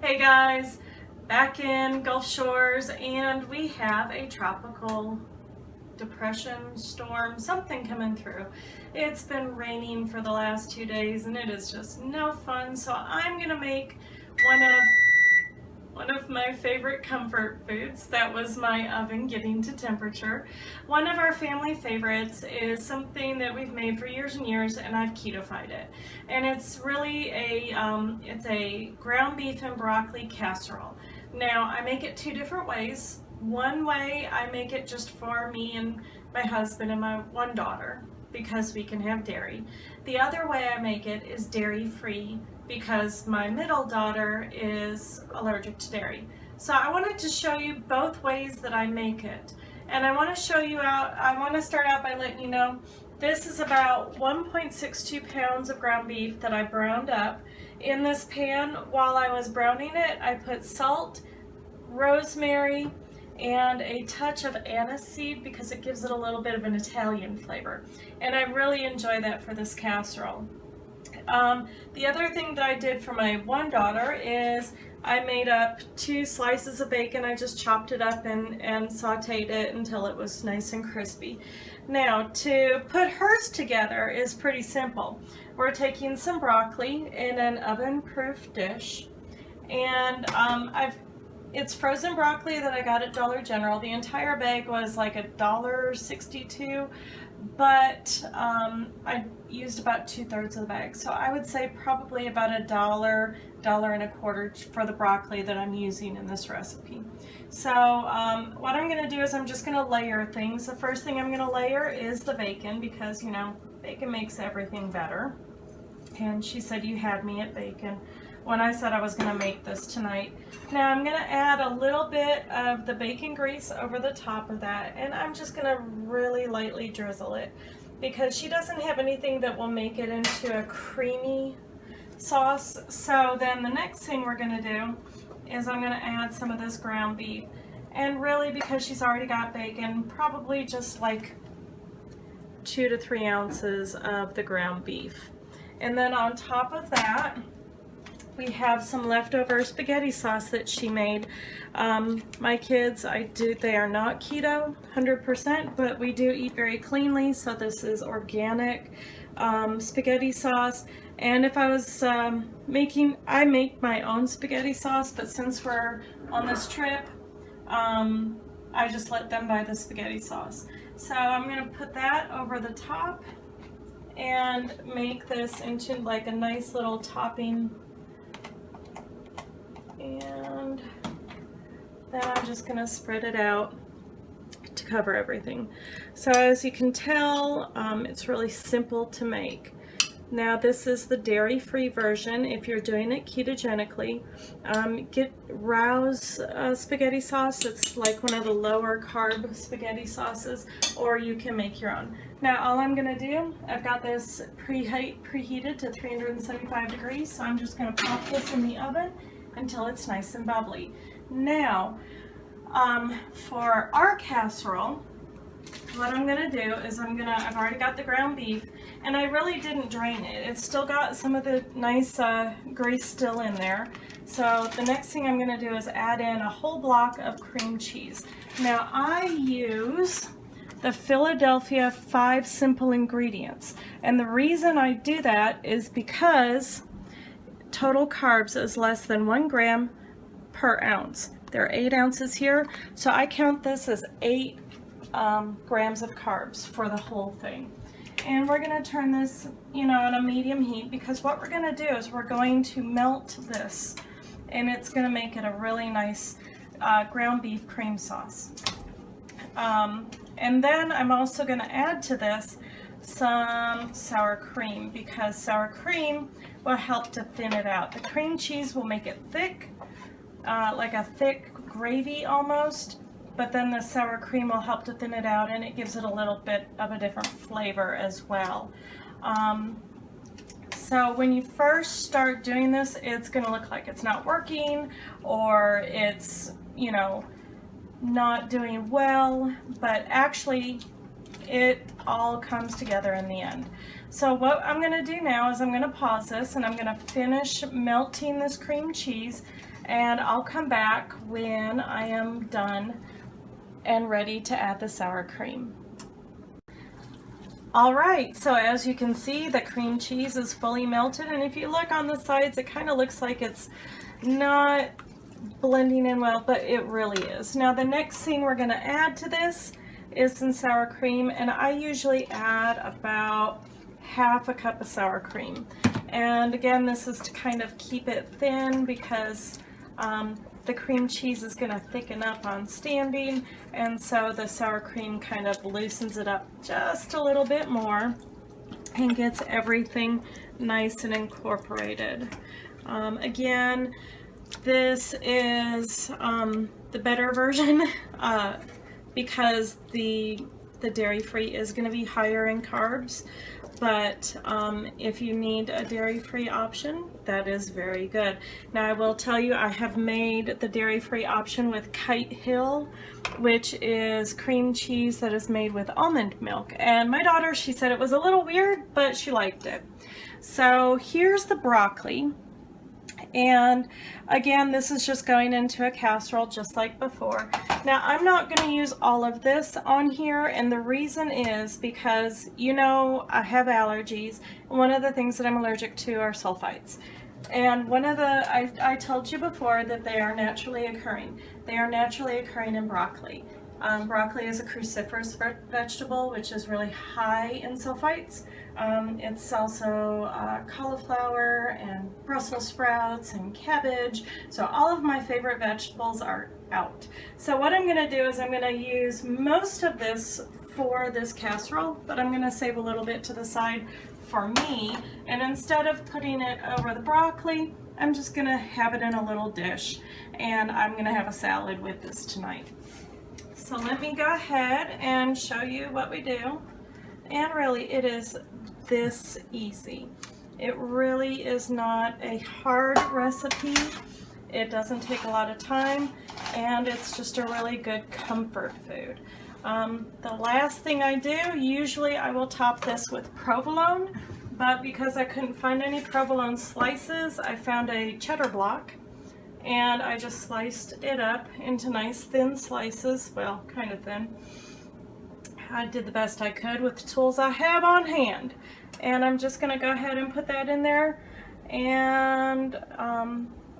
Hey guys, back in Gulf Shores, and we have a tropical depression, storm, something coming through. It's been raining for the last 2 days and it is just no fun, so I'm gonna make one of my favorite comfort foods. That was my oven getting to temperature. One of our family favorites is something that we've made for years and years, and I've keto-fied it. And it's really it's a ground beef and broccoli casserole. Now, I make it 2 different ways. One way, I make it just for me and my husband and my one daughter, because we can have dairy. The other way I make it is dairy-free, because my middle daughter is allergic to dairy. So I wanted to show you both ways that I make it. And I want to start out by letting you know, this is about 1.62 pounds of ground beef that I browned up. In this pan, while I was browning it, I put salt, rosemary, and a touch of anise seed because it gives it a little bit of an Italian flavor. And I really enjoy that for this casserole. The other thing that I did for my one daughter is I made up 2 slices of bacon. I just chopped it up and sauteed it until it was nice and crispy. Now, to put hers together is pretty simple. We're taking some broccoli in an oven-proof dish, and it's frozen broccoli that I got at Dollar General. The entire bag was like $1.62, but I used about 2/3 of the bag. So I would say probably about $1, $1.25 for the broccoli that I'm using in this recipe. So what I'm going to do is I'm just going to layer things. The first thing I'm going to layer is the bacon, because, you know, bacon makes everything better. And she said, "You had me at bacon," when I said I was going to make this tonight. Now I'm going to add a little bit of the bacon grease over the top of that, and I'm just going to really lightly drizzle it, because she doesn't have anything that will make it into a creamy sauce. So then the next thing we're going to do is I'm going to add some of this ground beef, and really, because she's already got bacon, probably just like 2 to 3 ounces of the ground beef. And then on top of that, we have some leftover spaghetti sauce that she made. My kids, they are not keto 100%, but we do eat very cleanly, so this is organic spaghetti sauce. And if I was I make my own spaghetti sauce, but since we're on this trip, I just let them buy the spaghetti sauce. So I'm gonna put that over the top and make this into like a nice little topping. And then I'm just going to spread it out to cover everything. So as you can tell, it's really simple to make. Now this is the dairy-free version. If you're doing it ketogenically, get Rao's spaghetti sauce. It's like one of the lower carb spaghetti sauces, or you can make your own. Now all I'm going to do, I've got this preheated to 375 degrees, so I'm just going to pop this in the oven until it's nice and bubbly. Now, for our casserole, what I'm gonna do is I've already got the ground beef, and I really didn't drain it. It's still got some of the nice grease still in there. So the next thing I'm gonna do is add in a whole block of cream cheese. Now I use the Philadelphia 5 simple ingredients, and the reason I do that is because total carbs is less than 1 gram per ounce. There are 8 ounces here, so I count this as 8 grams of carbs for the whole thing. And we're going to turn this, on a medium heat, because what we're going to do is we're going to melt this, and it's going to make it a really nice ground beef cream sauce. And then I'm also going to add to this some sour cream, because sour cream will help to thin it out. The cream cheese will make it thick, like a thick gravy almost, but then the sour cream will help to thin it out, and it gives it a little bit of a different flavor as well. So when you first start doing this, it's going to look like it's not working, or it's, not doing well, but actually it all comes together in the end. So what I'm going to do now is I'm going to pause this, and I'm going to finish melting this cream cheese, and I'll come back when I am done and ready to add the sour cream. All right, so as you can see, the cream cheese is fully melted, and if you look on the sides, it kind of looks like it's not blending in well, but it really is. Now the next thing we're going to add to this is some sour cream, and I usually add about half a cup of sour cream. And again, this is to kind of keep it thin because the cream cheese is going to thicken up on standing, and so the sour cream kind of loosens it up just a little bit more and gets everything nice and incorporated. Again, this is the better version because the dairy-free is going to be higher in carbs, but if you need a dairy-free option, that is very good. Now I will tell you, I have made the dairy-free option with Kite Hill, which is cream cheese that is made with almond milk, and my daughter, she said it was a little weird, but she liked it. So here's the broccoli. And again, this is just going into a casserole just like before. Now I'm not going to use all of this on here, and the reason is because, you know, I have allergies. One of the things that I'm allergic to are sulfites. And one of the, I told you before that they are naturally occurring. They are naturally occurring in broccoli. Broccoli is a cruciferous vegetable, which is really high in sulfites. It's also cauliflower and Brussels sprouts and cabbage. So all of my favorite vegetables are out. So what I'm going to do is I'm going to use most of this for this casserole, but I'm going to save a little bit to the side for me. And instead of putting it over the broccoli, I'm just going to have it in a little dish, and I'm going to have a salad with this tonight. So let me go ahead and show you what we do. And really, it is this easy. It really is not a hard recipe. It doesn't take a lot of time, and it's just a really good comfort food. The last thing I do, usually I will top this with provolone, but because I couldn't find any provolone slices, I found a cheddar block, and I just sliced it up into nice thin slices, well, kind of thin. I did the best I could with the tools I have on hand, and I'm just going to go ahead and put that in there, and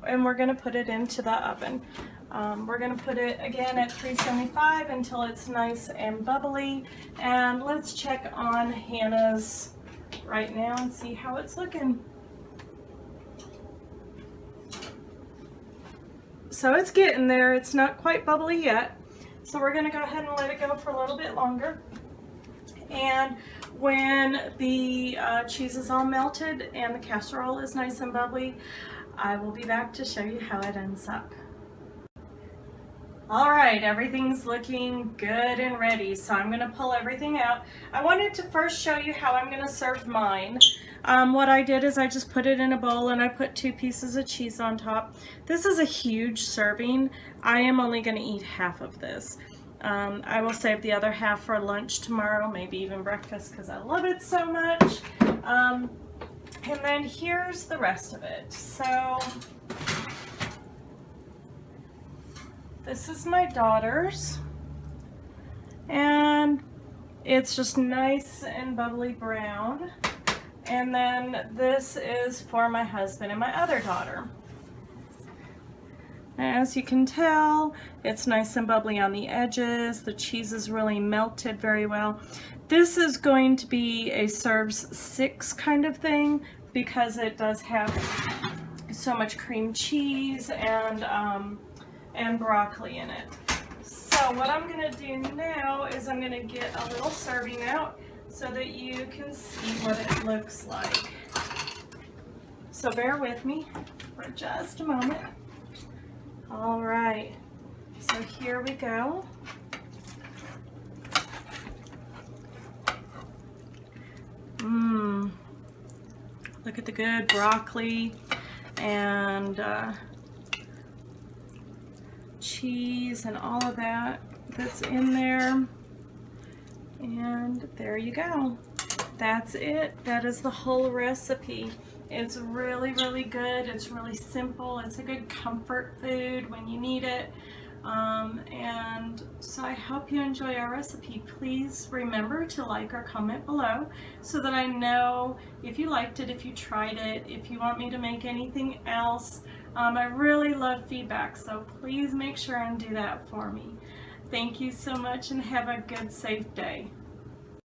we're going to put it into the oven. We're going to put it again at 375 until it's nice and bubbly, and let's check on Hannah's right now and see how it's looking. So it's getting there. It's not quite bubbly yet. So we're going to go ahead and let it go for a little bit longer. And when the cheese is all melted and the casserole is nice and bubbly, I will be back to show you how it ends up. All right, everything's looking good and ready, so I'm going to pull everything out. I wanted to first show you how I'm going to serve mine. What I did is I just put it in a bowl and I put 2 pieces of cheese on top. This is a huge serving. I am only going to eat half of this. I will save the other half for lunch tomorrow, maybe even breakfast, because I love it so much. And then here's the rest of it. So this is my daughter's, and it's just nice and bubbly brown. And then this is for my husband and my other daughter. As you can tell, it's nice and bubbly on the edges. The cheese is really melted very well. This is going to be a serves 6 kind of thing because it does have so much cream cheese and broccoli in it. So what I'm going to do now is I'm going to get a little serving out so that you can see what it looks like. So bear with me for just a moment. All right, so here we go. Look at the good broccoli and cheese and all of that that's in there. And there you go. That's it. That is the whole recipe. It's really, really good. It's really simple. It's a good comfort food when you need it. And so I hope you enjoy our recipe. Please remember to like or comment below so that I know if you liked it, if you tried it, if you want me to make anything else. I really love feedback, so please make sure and do that for me. Thank you so much and have a good, safe day.